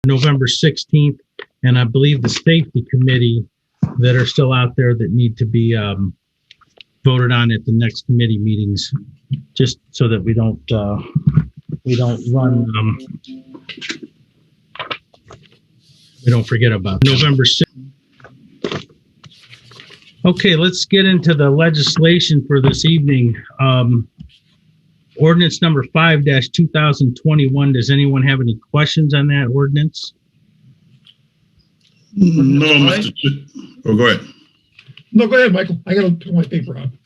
November 16th, and I believe the safety committee that are still out there that need to be voted on at the next committee meetings, just so that we don't run, we don't forget about November 6th. Okay, let's get into the legislation for this evening. Ordinance number 5-2021. Does anyone have any questions on that ordinance? No, Mr. Oh, go ahead. No, go ahead, Michael. I got to put my paper on.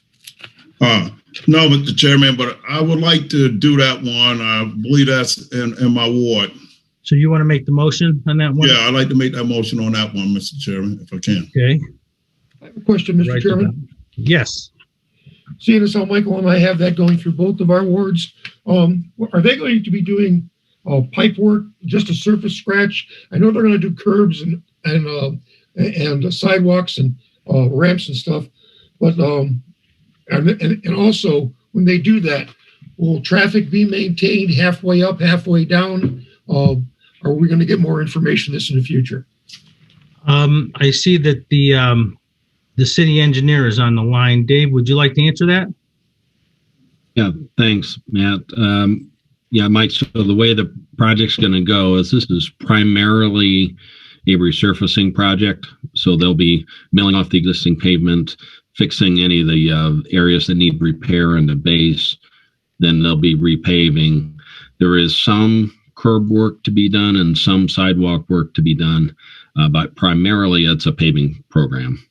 No, Mr. Chairman, but I would like to do that one. I believe that's in my ward. So you want to make the motion on that one? Yeah, I'd like to make that motion on that one, Mr. Chairman, if I can. Okay. I have a question, Mr. Chairman. Yes. Seeing as how Michael and I have that going through both of our wards, are they going to be doing pipe work, just a surface scratch? I know they're going to do curbs and sidewalks and ramps and stuff, but and also when they do that, will traffic be maintained halfway up, halfway down? Are we going to get more information this in the future? I see that the city engineer is on the line. Dave, would you like to answer that? Yeah, thanks, Matt. Yeah, Mike, so the way the project's going to go is this is primarily a resurfacing project. So they'll be milling off the existing pavement, fixing any of the areas that need repair in the base. Then they'll be repaving. There is some curb work to be done and some sidewalk work to be done, but primarily it's a paving program.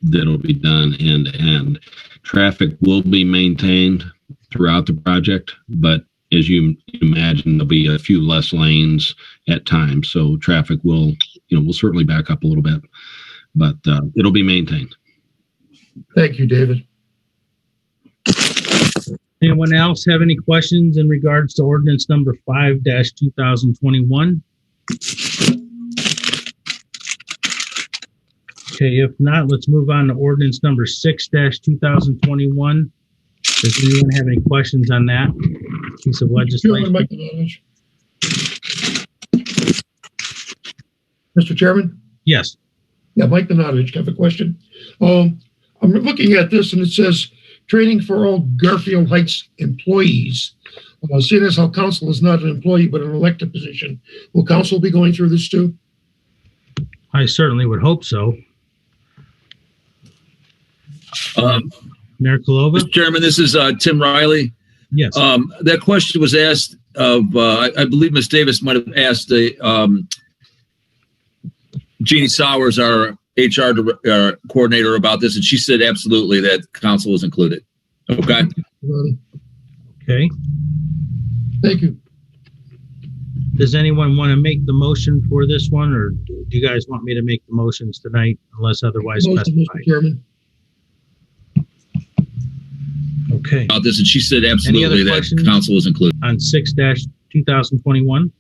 That'll be done end to end. Traffic will be maintained throughout the project, but as you imagine, there'll be a few less lanes at times. So traffic will certainly back up a little bit, but it'll be maintained. Thank you, David. Anyone else have any questions in regards to ordinance number 5-2021? Okay, if not, let's move on to ordinance number 6-2021. Does anyone have any questions on that piece of legislation? Mr. Chairman? Yes. Yeah, Mike Donadovich, I have a question. I'm looking at this and it says training for all Garfield Heights employees. Seeing as how council is not an employee but an elected position, will council be going through this too? I certainly would hope so. Mayor Kalova? Mr. Chairman, this is Tim Riley. Yes. That question was asked of, I believe Ms. Davis might have asked Jeannie Sowers, our HR coordinator, about this, and she said absolutely that council was included. Okay. Okay. Thank you. Does anyone want to make the motion for this one, or do you guys want me to make the motions tonight unless otherwise specified? Mr. Chairman. Okay. About this, and she said absolutely that council was included. On 6-2021?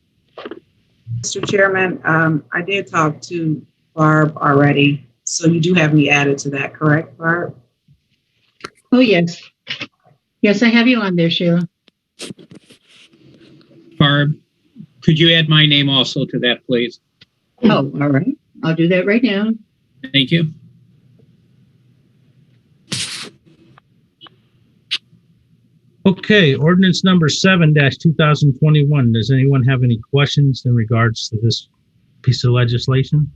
Mr. Chairman, I did talk to Barb already, so you do have me added to that, correct, Barb? Oh, yes. Yes, I have you on there, Sheila. Barb, could you add my name also to that, please? Oh, all right. I'll do that right now. Thank you. Okay, ordinance number 7-2021. Does anyone have any questions in regards to this piece of legislation?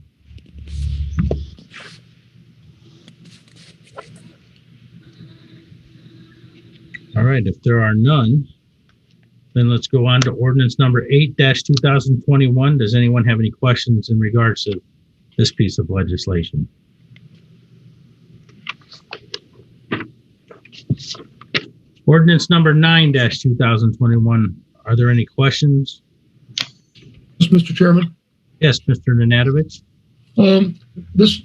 All right, if there are none, then let's go on to ordinance number 8-2021. Does anyone have any questions in regards to this piece of legislation? Ordinance number 9-2021. Are there any questions? Yes, Mr. Chairman. Yes, Mr. Nanadovich. This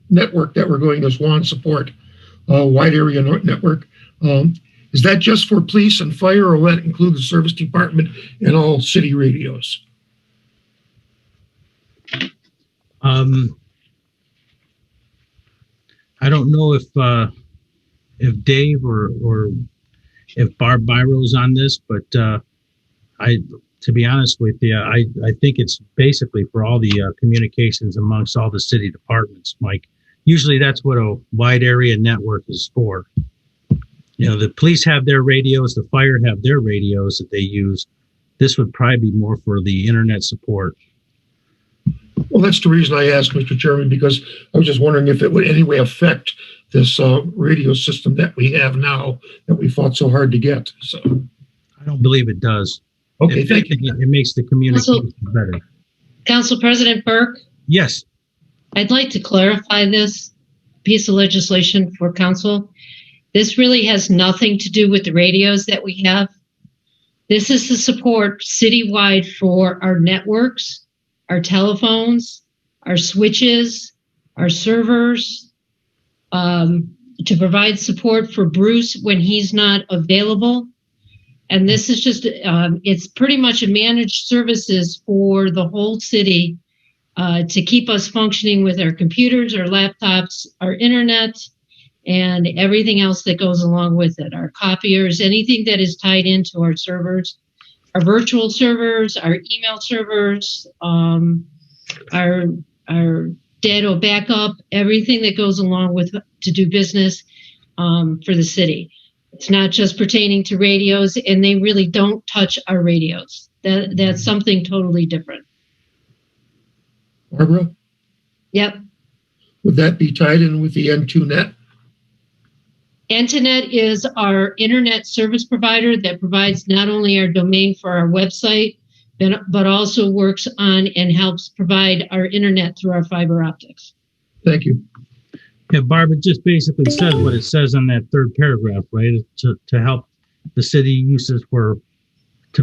network that we're going to SWAN support, wide area network, is that just for police and fire, or will that include the service department and all city radios? I don't know if Dave or if Barb Byro's on this, but to be honest with you, I think it's basically for all the communications amongst all the city departments, Mike. Usually that's what a wide area network is for. You know, the police have their radios, the fire have their radios that they use. This would probably be more for the internet support. Well, that's the reason I asked, Mr. Chairman, because I was just wondering if it would in any way affect this radio system that we have now that we fought so hard to get. So I don't believe it does. Okay, If thank you. anything, it makes the communication better. Council President Burke, Yes. I'd like to clarify this piece of legislation for council. This really has nothing to do with the radios that we have. This is the support citywide for our networks, our telephones, our switches, our servers, to provide support for Bruce when he's not available. And this is just, it's pretty much a managed services for the whole city to keep us functioning with our computers, our laptops, our internet, and everything else that goes along with it, our copiers, anything that is tied into our servers, our virtual servers, our email servers, our data backup, everything that goes along with to do business for the city. It's not just pertaining to radios, and they really don't touch our radios. That's something totally different. Barbara, Yep. would that be tied in with the N2 net? Antonet is our internet service provider that provides not only our domain for our website, but also works on and helps provide our internet through our fiber optics. Thank you. Yeah, Barb, it just basically says what it says on that third paragraph, right? To help the city uses to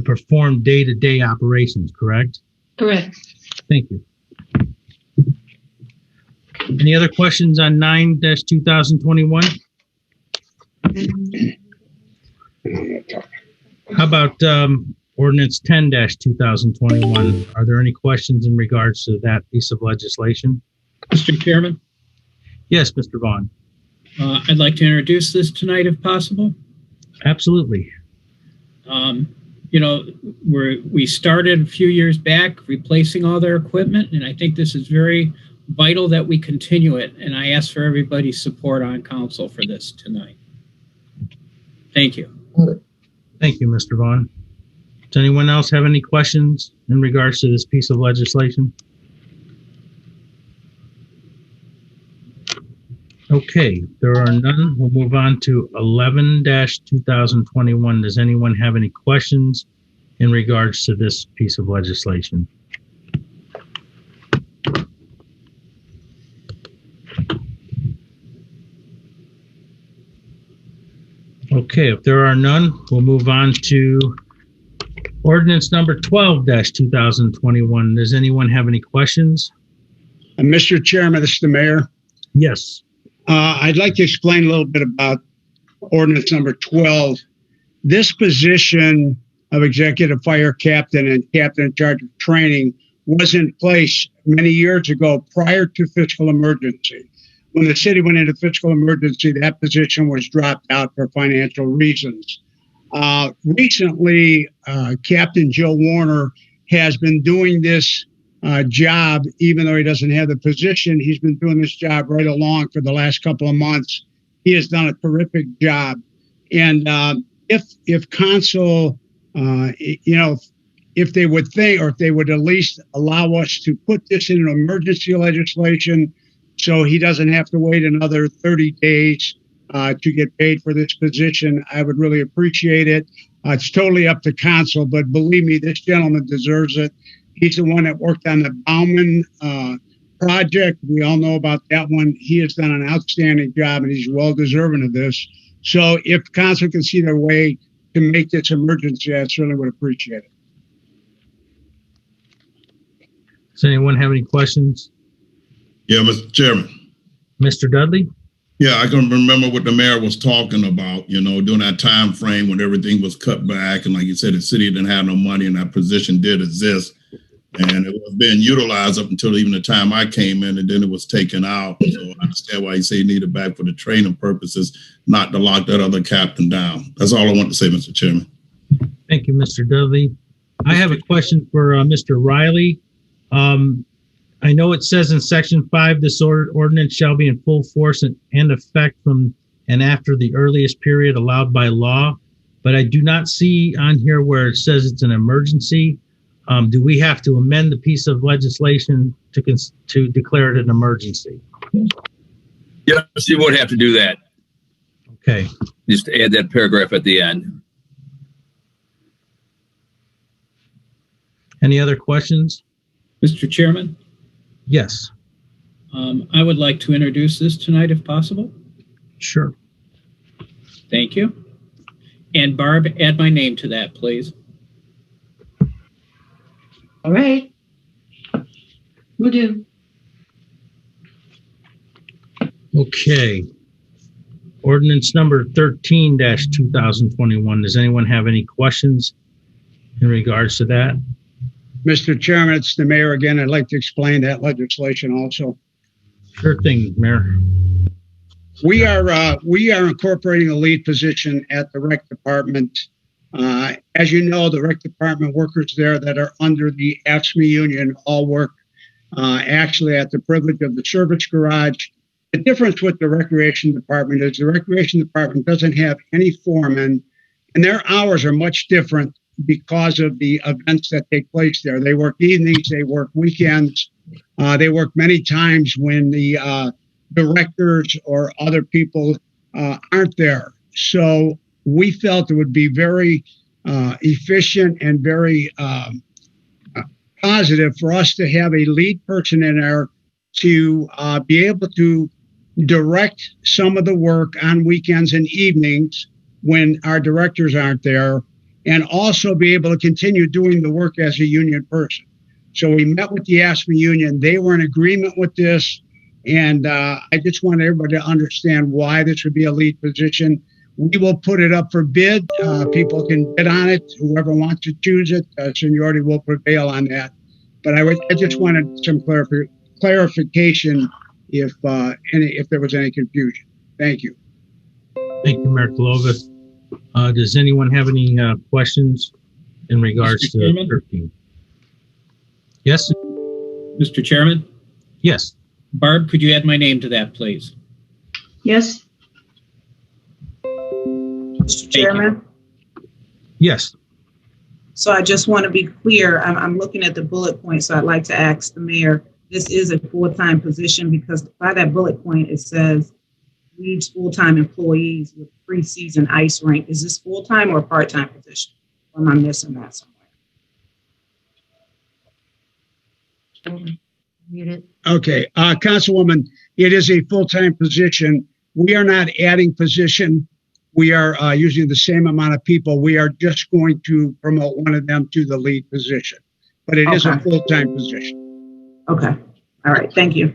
perform day-to-day operations, correct? Correct. Thank you. Any other questions on 9-2021? How about ordinance 10-2021? Are there any questions in regards to that piece of legislation? Mr. Chairman, Yes, Mr. Vaughn. I'd like to introduce this tonight if possible. Absolutely. You know, we started a few years back replacing all their equipment, and I think this is very vital that we continue it. And I ask for everybody's support on council for this tonight. Thank you. Thank you, Mr. Vaughn. Does anyone else have any questions in regards to this piece of legislation? Okay, there are none. We'll move on to 11-2021. Does anyone have any questions in regards to this piece of legislation? Okay, if there are none, we'll move on to ordinance number 12-2021. Does anyone have any questions? Mr. Chairman, this is the mayor. Yes. I'd like to explain a little bit about ordinance number 12. This position of executive fire captain and captain in charge of training was in place many years ago prior to fiscal emergency. When the city went into fiscal emergency, that position was dropped out for financial reasons. Recently, Captain Joe Warner has been doing this job, even though he doesn't have the position. He's been doing this job right along for the last couple of months. He has done a terrific job. And if council, if they would think, or if they would at least allow us to put this in an emergency legislation so he doesn't have to wait another 30 days to get paid for this position, I would really appreciate it. It's totally up to council, but believe me, this gentleman deserves it. He's the one that worked on the Bauman project. We all know about that one. He has done an outstanding job, and he's well deserving of this. So if council can see their way to make this emergency, I certainly would appreciate it. Does anyone have any questions? Yeah, Mr. Chairman. Mr. Dudley? Yeah, I can remember what the mayor was talking about, during that time frame when everything was cut back. And like you said, the city didn't have no money and that position did exist. And it was being utilized up until even the time I came in, and then it was taken out. So I understand why you say you need it back for the training purposes, not to lock that other captain down. That's all I want to say, Mr. Chairman. Thank you, Mr. Dudley. I have a question for Mr. Riley. I know it says in section 5, this ordinance shall be in full force and effect from and after the earliest period allowed by law, but I do not see on here where it says it's an emergency. Do we have to amend the piece of legislation to declare it an emergency? Yes, you would have to do that. Okay. Just add that paragraph at the end. Any other questions? Mr. Chairman, Yes, I would like to introduce this tonight if possible. sure. Thank you. And Barb, add my name to that, please. All right. Will do. Okay. Ordinance number 13-2021. Does anyone have any questions in regards to that? Mr. Chairman, it's the mayor again. I'd like to explain that legislation also. Sure thing, Mayor. We are incorporating a lead position at the rec department. As you know, the rec department workers there that are under the AFSCME union all work actually at the privilege of the service garage. The difference with the recreation department is the recreation department doesn't have any foreman, and their hours are much different because of the events that take place there. They work evenings, they work weekends, they work many times when the directors or other people aren't there. So we felt it would be very efficient and very positive for us to have a lead person in there to be able to direct some of the work on weekends and evenings when our directors aren't there, and also be able to continue doing the work as a union person. So we met with the AFSCME union. They were in agreement with this. And I just want everybody to understand why this would be a lead position. We will put it up for bid. People can bid on it. Whoever wants to choose it, seniority will prevail on that. But I just wanted some clarification if there was any confusion. Thank you. Thank you, Mayor Clovis. Does anyone have any questions in regards Mr. to Chairman? 13? Yes? Mr. Chairman, Yes. Barb, could you add my name to that, please? Yes. Mr. Chairman, Yes. so I just want to be clear. I'm looking at the bullet point, so I'd like to ask the mayor, this is a full-time position because by that bullet point, it says needs full-time employees with preseason ice rink. Is this full-time or part-time position? Or am I missing that somewhere? Okay, Councilwoman, it is a full-time position. We are not adding position. We are using the same amount of people. We are just going to promote one of them to the lead position, but it is a full-time position. Okay. All right. Thank you.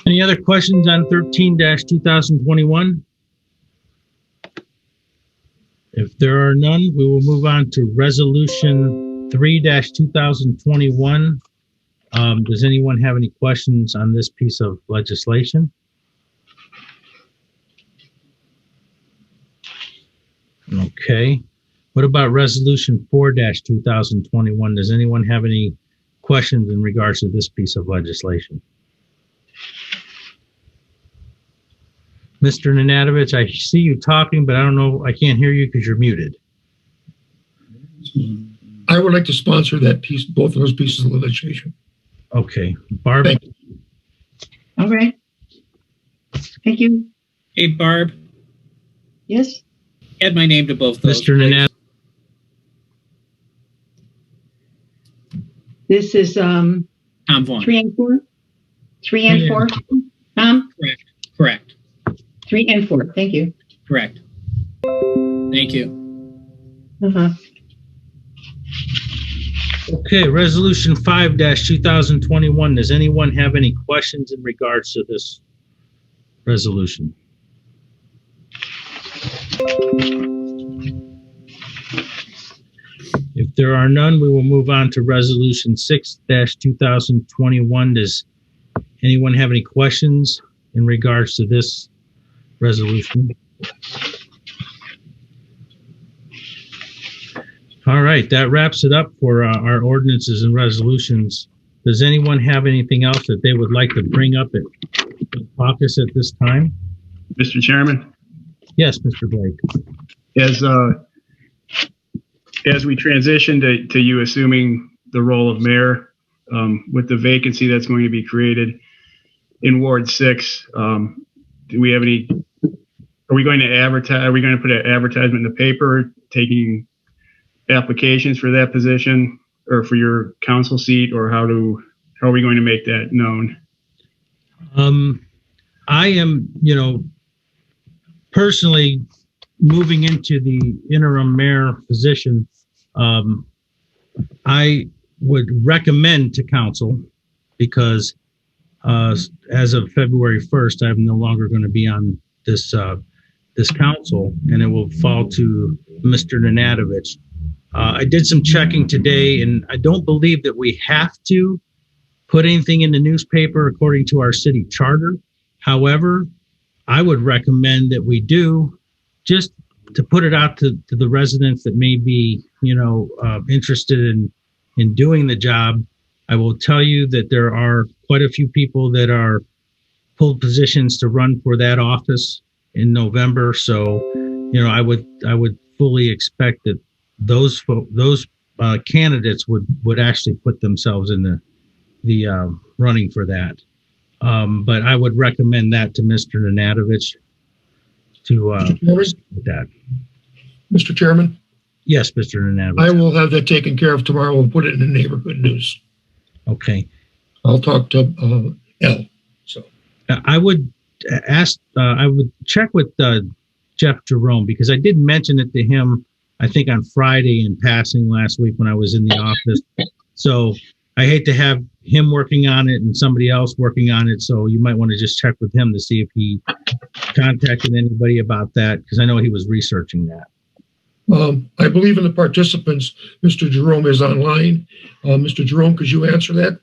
Any other questions on 13-2021? If there are none, we will move on to Resolution 3-2021. Does anyone have any questions on this piece of legislation? Okay. What about Resolution 4-2021? Does anyone have any questions in regards to this piece of legislation? Mr. Nanadovich, I see you talking, but I don't know, I can't hear you because you're muted. I would like to sponsor that piece, both of those pieces of legislation. Okay. Barb? Thank you. All right. Thank you. Hey, Barb, Yes. add my name to both those. Mr. Nanadovich? This is Tom Vaughn. 3 and 4. 3 and 4. Tom? Correct. 3 and 4. Thank you. Correct. Thank you. Uh-huh. Okay, Resolution 5-2021. Does anyone have any questions in regards to this resolution? If there are none, we will move on to Resolution 6-2021. Does anyone have any questions in regards to this resolution? All right, that wraps it up for our ordinances and resolutions. Does anyone have anything else that they would like to bring up at the caucus at this time? Mr. Chairman, Yes, Mr. Blake. as we transition to you assuming the role of mayor, with the vacancy that's going to be created in Ward 6, do we have any? Are we going to advertise? Are we going to put an advertisement in the paper taking applications for that position or for your council seat, or how are we going to make that known? I am, personally moving into the interim mayor position. I would recommend to council, because as of February 1st, I'm no longer going to be on this council, and it will fall to Mr. Nanadovich. I did some checking today, and I don't believe that we have to put anything in the newspaper according to our city charter. However, I would recommend that we do, just to put it out to the residents that may be, interested in doing the job. I will tell you that there are quite a few people that are pulled positions to run for that office in November. So, I would fully expect that those candidates would actually put themselves in the running for that. But I would recommend that to Mr. Nanadovich to that. Mr. Chairman, Yes, Mr. Nanadovich. I will have that taken care of tomorrow and put it in the neighborhood news. Okay. I'll talk to L. So I would ask. I would check with Jeff Jerome, because I did mention it to him, I think on Friday in passing last week when I was in the office. So I hate to have him working on it and somebody else working on it. So you might want to just check with him to see if he contacted anybody about that, because I know he was researching that. I believe in the participants. Mr. Jerome is online. Mr. Jerome, could you answer that?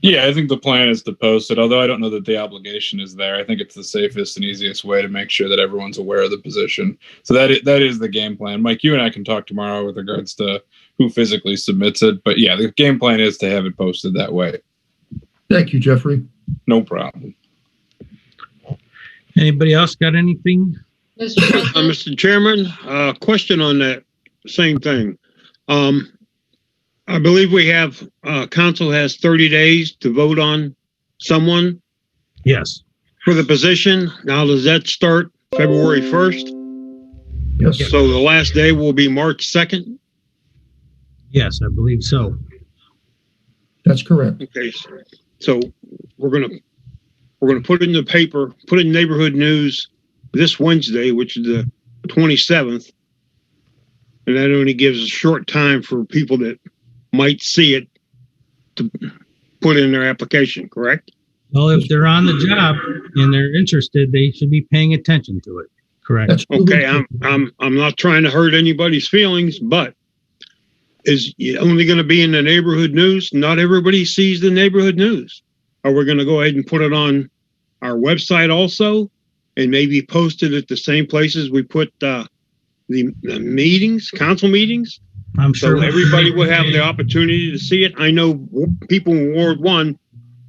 Yeah, I think the plan is to post it, although I don't know that the obligation is there. I think it's the safest and easiest way to make sure that everyone's aware of the position. So that is the game plan. Mike, you and I can talk tomorrow with regards to who physically submits it. But yeah, the game plan is to have it posted that way. Thank you, Jeffrey. No problem. Anybody else got anything? Mr. Chairman, question on that same thing. I believe we have, council has 30 days to vote on someone Yes. for the position. Now, does that start February 1st? Yes. So the last day will be March 2nd? Yes, I believe so. That's correct. Okay, so we're gonna put it in the paper, put it in neighborhood news this Wednesday, which is the 27th. And that only gives a short time for people that might see it to put in their application, correct? Well, if they're on the job and they're interested, they should be paying attention to it. Correct. That's Okay, I'm not trying to hurt anybody's feelings, but is it only going to be in the neighborhood news? Not everybody sees the neighborhood news. Are we going to go ahead and put it on our website also, and maybe post it at the same places we put the meetings, council meetings? I'm sure So everybody will have the opportunity to see it. I know people in Ward 1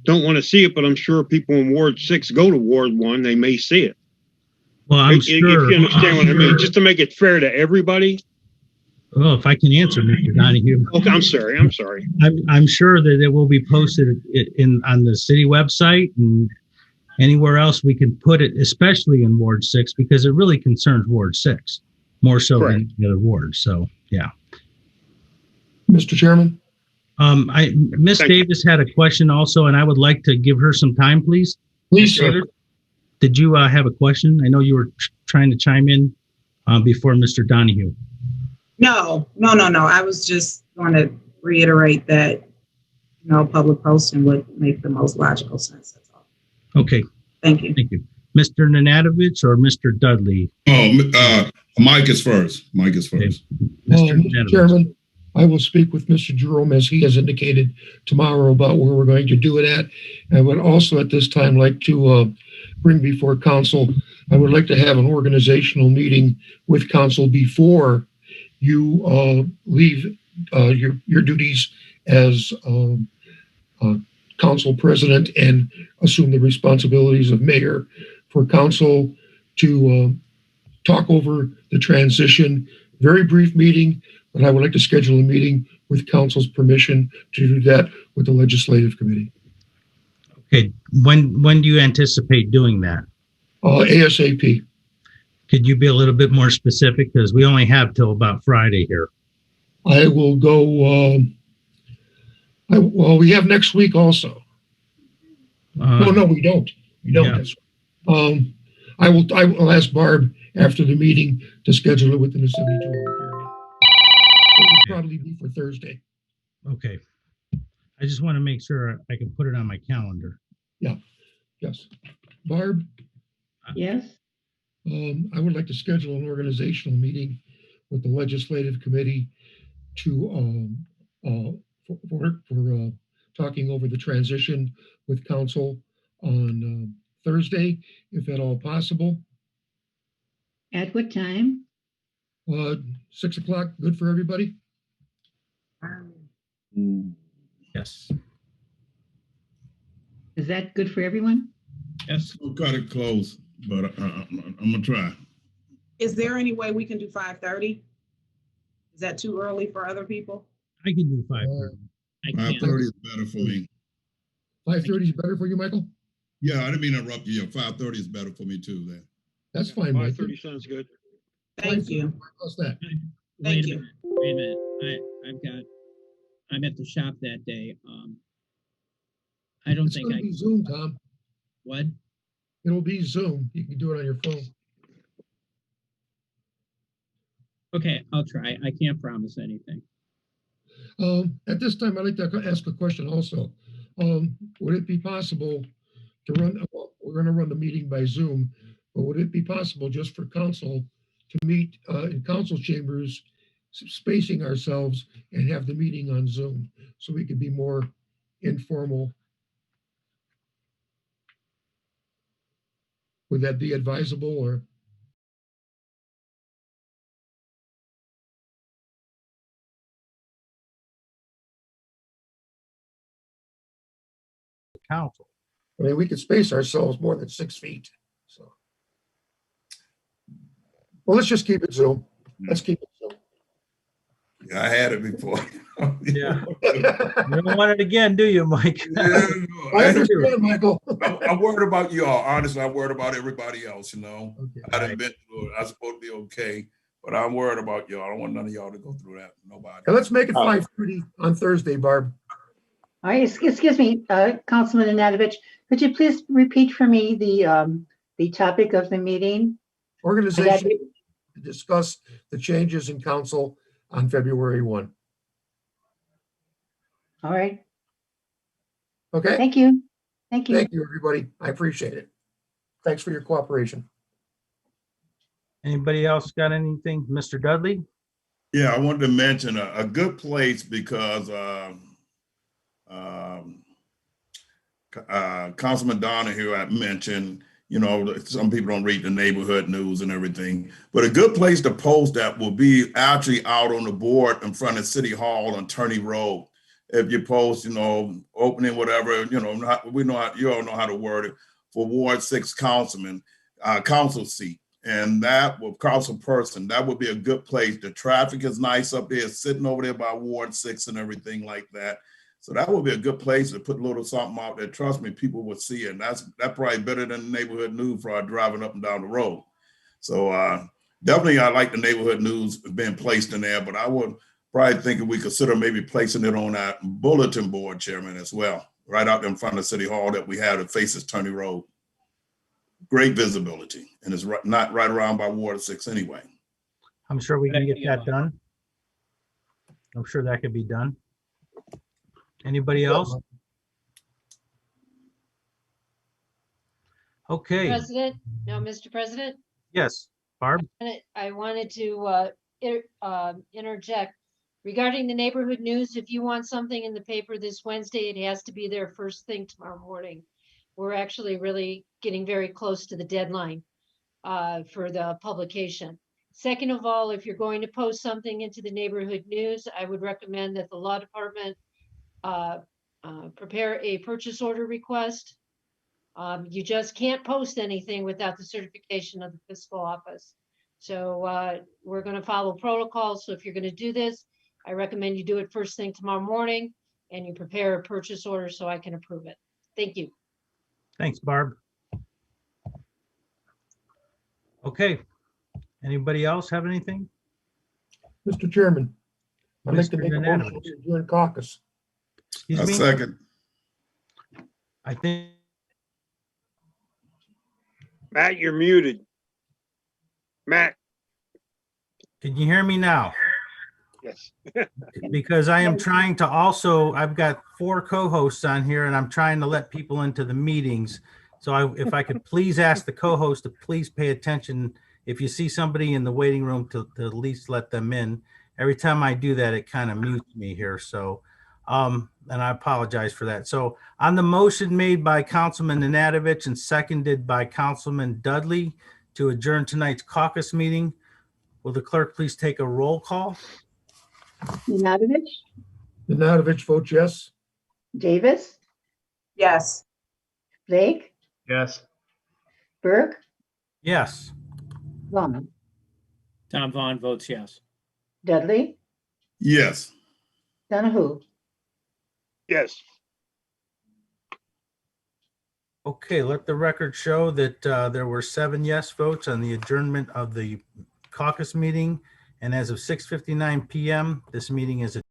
don't want to see it, but I'm sure people in Ward 6 go to Ward 1. They may see it. Well, I'm If sure. you understand what I mean, just to make it fair to everybody. Well, if I can answer, Mr. Donahue. Okay, I'm sorry. I'm sure that it will be posted on the city website and anywhere else we can put it, especially in Ward 6, because it really concerns Ward 6 more so Correct. than the other wards. So, yeah. Mr. Chairman? Miss Davis had a question also, and I would like to give her some time, please. Please, sir. Did you have a question? I know you were trying to chime in before Mr. Donahue. No. I was just going to reiterate that, public posting would make the most logical sense. That's all. Okay. Thank you. Thank you. Mr. Nanadovich or Mr. Dudley? Mike is first. Okay. Mr. Nanadovich. Chairman, I will speak with Mr. Jerome, as he has indicated, tomorrow about where we're going to do it at. I would also at this time like to bring before council, I would like to have an organizational meeting with council before you leave your duties as council president and assume the responsibilities of mayor for council to talk over the transition. Very brief meeting, but I would like to schedule a meeting with council's permission to do that with the legislative committee. Okay, when do you anticipate doing that? ASAP. Could you be a little bit more specific? Because we only have till about Friday here. I will go. Well, we have next week also. No, we don't. We don't. Yeah. That's, I will ask Barb after the meeting to schedule it within the 72-hour period. It will probably be for Thursday. Okay. I just want to make sure I can put it on my calendar. Yes. Barb, Yes. I would like to schedule an organizational meeting with the legislative committee to for talking over the transition with council on Thursday, if at all possible. At what time? 6 o'clock, good for everybody? Yes. Is that good for everyone? Yes. We'll cut it close, but I'm gonna try. Is there any way we can do 5:30? Is that too early for other people? I can do 5:30. I can't. 5:30 is better for me. 5:30 is better for you, Michael? Yeah, I didn't mean to interrupt you. 5:30 is better for me too then. That's fine, Michael. 5:30 sounds good. Thank you. How's that? Thank Wait a you. minute. Wait a minute. I'm at the shop that day. I don't It's think gonna I be Zoom, Tom. what? It'll be Zoom. You can do it on your phone. Okay, I'll try. I can't promise anything. At this time, I'd like to ask a question also. Would it be possible to run, well, we're gonna run the meeting by Zoom, but would it be possible just for council to meet in council chambers, spacing ourselves and have the meeting on Zoom so we could be more informal? Would that be advisable or? Council. I mean, we could space ourselves more than 6 feet, so. Well, let's just keep it Zoom. Let's keep it Zoom. Yeah, I had it before. Yeah. You don't want it again, do you, Mike? Yeah, I understand, Michael. I'm worried about y'all. Honestly, I'm worried about everybody else, you know. Okay. I done been through it. I'm supposed to be okay, but I'm worried about y'all. I don't want none of y'all to go through that. Nobody. And let's make it 5:30 on Thursday, Barb. All right, excuse me, Councilman Nanavich, could you please repeat for me the topic of the meeting? Organization to discuss the changes in council on February 1. All right, Okay? thank you. Thank you. Thank you, everybody. I appreciate it. Thanks for your cooperation. Anybody else got anything? Mr. Dudley? Yeah, I wanted to mention a good place because Councilman Donahue had mentioned, you know, some people don't read the neighborhood news and everything, but a good place to post that will be actually out on the board in front of City Hall on Turney Road. If you post, you know, opening whatever, you know, we know how, you all know how to word it, for Ward 6 councilman, council seat. And that will council person, that would be a good place. The traffic is nice up there, sitting over there by Ward 6 and everything like that. So that would be a good place to put a little something out there. Trust me, people would see it. And that's probably better than the neighborhood news for driving up and down the road. So definitely I like the neighborhood news being placed in there, but I would probably think we consider maybe placing it on that bulletin board, Chairman, as well, right out in front of City Hall that we have that faces Turney Road. Great visibility, and it's not right around by Ward 6 anyway. I'm sure we can get that done. I'm sure that could be done. Anybody else? Okay, President, no, Mr. President, yes, Barb? I wanted to interject regarding the neighborhood news. If you want something in the paper this Wednesday, it has to be there first thing tomorrow morning. We're actually really getting very close to the deadline for the publication. Second of all, if you're going to post something into the neighborhood news, I would recommend that the law department prepare a purchase order request. You just can't post anything without the certification of the fiscal office. So we're going to follow protocol. So if you're going to do this, I recommend you do it first thing tomorrow morning and you prepare a purchase order so I can approve it. Thank you. Thanks, Barb. Okay. Anybody else have anything? Mr. Chairman, I'd like to Mr. make a Nanavich. motion to adjourn caucus. Excuse A me? second. I think Matt, you're muted. Matt, can you hear me now? yes. Because I am trying to also, I've got 4 co-hosts on here and I'm trying to let people into the meetings. So if I could please ask the co-host to please pay attention. If you see somebody in the waiting room to at least let them in. Every time I do that, it kind of mutes me here. So, and I apologize for that. So on the motion made by Councilman Nanadovich and seconded by Councilman Dudley to adjourn tonight's caucus meeting, will the clerk please take a roll call? Nanadovich, Nanadovich votes yes. Davis, Yes. Blake, Yes. Burke, Yes. Vaughn, Tom Vaughn votes yes. Dudley, Yes. Donahue. Yes. Okay, let the record show that there were 7 yes votes on the adjournment of the caucus meeting. And as of 6:59 p.m., this meeting is adjourned.